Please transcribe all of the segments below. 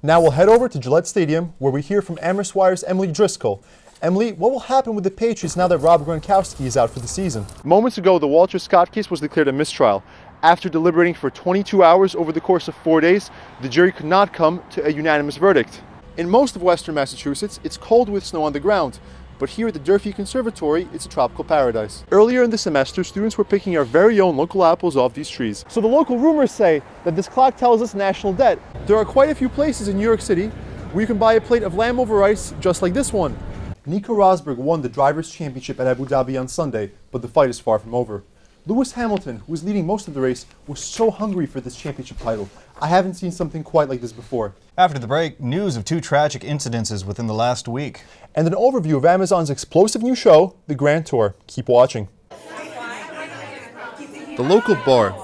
Now we'll head over to Gillette Stadium, where we hear from Amherst Wire's Emily Driscoll. Emily, what will happen with the Patriots now that Rob Gronkowski is out for the season? Moments ago, the Walter Scott case was declared a mistrial. After deliberating for 22 hours over the course of 4 days, the jury could not come to a unanimous verdict. In most of western Massachusetts, it's cold with snow on the ground, but here at the Durfee Conservatory, it's a tropical paradise. Earlier in the semester, students were picking our very own local apples off these trees. So the local rumors say that this clock tells us national debt. There are quite a few places in New York City where you can buy a plate of lamb over rice just like this one. Nico Rosberg won the Drivers' Championship at Abu Dhabi on Sunday, but the fight is far from over. Lewis Hamilton, who was leading most of the race, was so hungry for this championship title. I haven't seen something quite like this before. After the break, news of 2 tragic incidences within the last week. And an overview of Amazon's explosive new show, The Grand Tour. Keep watching. The local bar,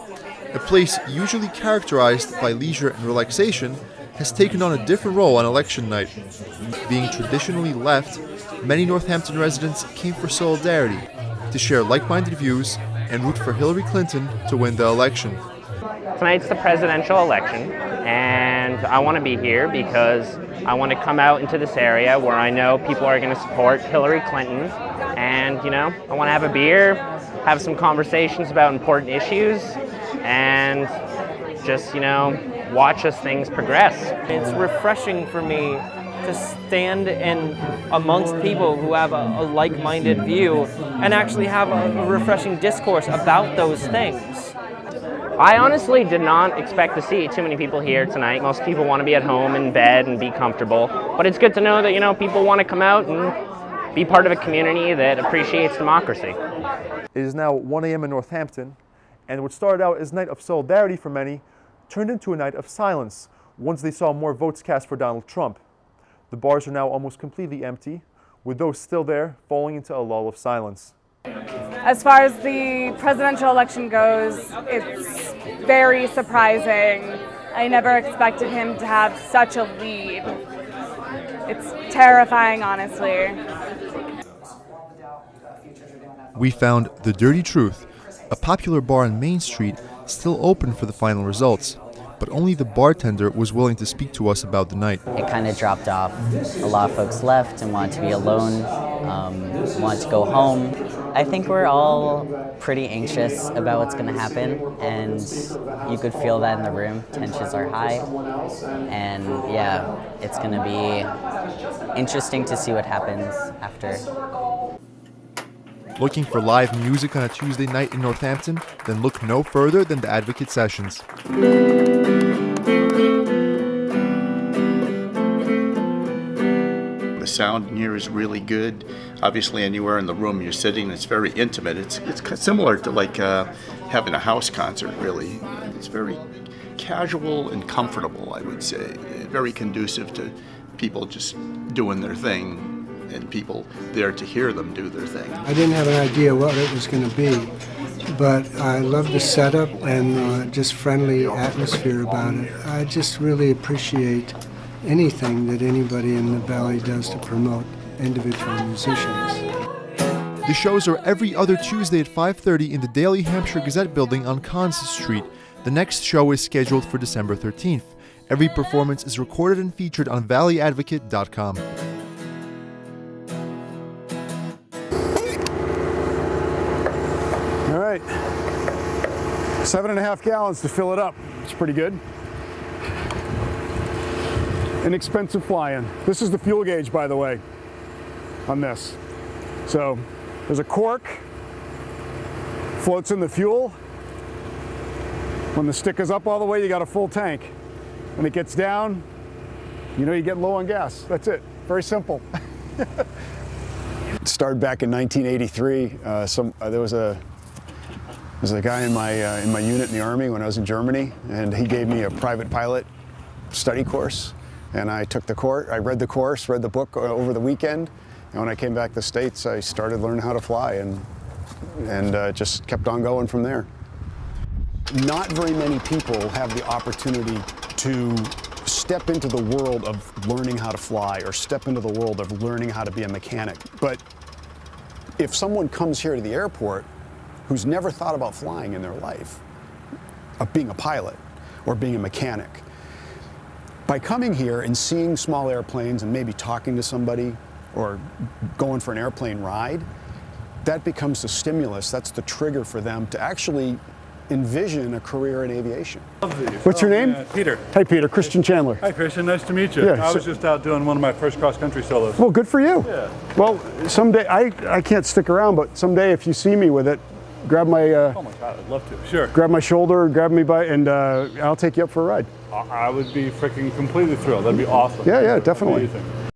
a place usually characterized by leisure and relaxation, has taken on a different role on election night. Being traditionally left, many Northampton residents came for solidarity, to share like-minded views and root for Hillary Clinton to win the election. Tonight's the presidential election, and I want to be here because I want to come out into this area where I know people are going to support Hillary Clinton, and I want to have a beer, have some conversations about important issues, and just watch as things progress. It's refreshing for me to stand in amongst people who have a like-minded view and actually have a refreshing discourse about those things. I honestly did not expect to see too many people here tonight. Most people want to be at home in bed and be comfortable, but it's good to know that people want to come out and be part of a community that appreciates democracy. It is now 1 a.m. in Northampton, and what started out as a night of solidarity for many turned into a night of silence once they saw more votes cast for Donald Trump. The bars are now almost completely empty, with those still there falling into a lull of silence. As far as the presidential election goes, it's very surprising. I never expected him to have such a lead. It's terrifying, honestly. We found The Dirty Truth, a popular bar on Main Street, still open for the final results. But only the bartender was willing to speak to us about the night. It kind of dropped off. A lot of folks left and wanted to be alone, wanted to go home. I think we're all pretty anxious about what's going to happen, and you could feel that in the room. Tensions are high, and yeah, it's going to be interesting to see what happens after. Looking for live music on a Tuesday night in Northampton? Then look no further than the Advocate Sessions. The sound in here is really good. Obviously, anywhere in the room you're sitting, it's very intimate. It's similar to like having a house concert, really. It's very casual and comfortable, I would say. Very conducive to people just doing their thing and people there to hear them do their thing. I didn't have an idea what it was going to be, but I love the setup and just friendly atmosphere about it. I just really appreciate anything that anybody in the Valley does to promote individual musicians. The shows are every other Tuesday at 5:30 in the Daily Hampshire Gazette building on Kansas Street. The next show is scheduled for December 13th. Every performance is recorded and featured on valleyadvocate.com. All right, 7.5 gallons to fill it up. It's pretty good. Inexpensive flying. This is the fuel gauge, by the way, on this. So there's a cork, floats in the fuel. When the stick is up all the way, you got a full tank. When it gets down, you know you get low on gas. That's it. Very simple. It started back in 1983. There was a guy in my unit in the Army when I was in Germany, and he gave me a private pilot study course. And I took the course, I read the course, read the book over the weekend, and when I came back to the States, I started learning how to fly, and just kept on going from there. Not very many people have the opportunity to step into the world of learning how to fly or step into the world of learning how to be a mechanic. But if someone comes here to the airport who's never thought about flying in their life, of being a pilot or being a mechanic, By coming here and seeing small airplanes and maybe talking to somebody or going for an airplane ride, that becomes the stimulus, that's the trigger for them to actually envision a career in aviation. What's your name? Peter. Hey Peter, Christian Chandler. Hi Christian, nice to meet you. Yeah, I was just out doing one of my first cross-country solos. Well, good for you. Yeah. Well, someday, I can't stick around, but someday if you see me with it, grab my Oh my God, I'd love to. Sure. grab my shoulder, grab me by, and I'll take you up for a ride. I would be freaking completely thrilled. That'd be awesome. Yeah, definitely. Amazing.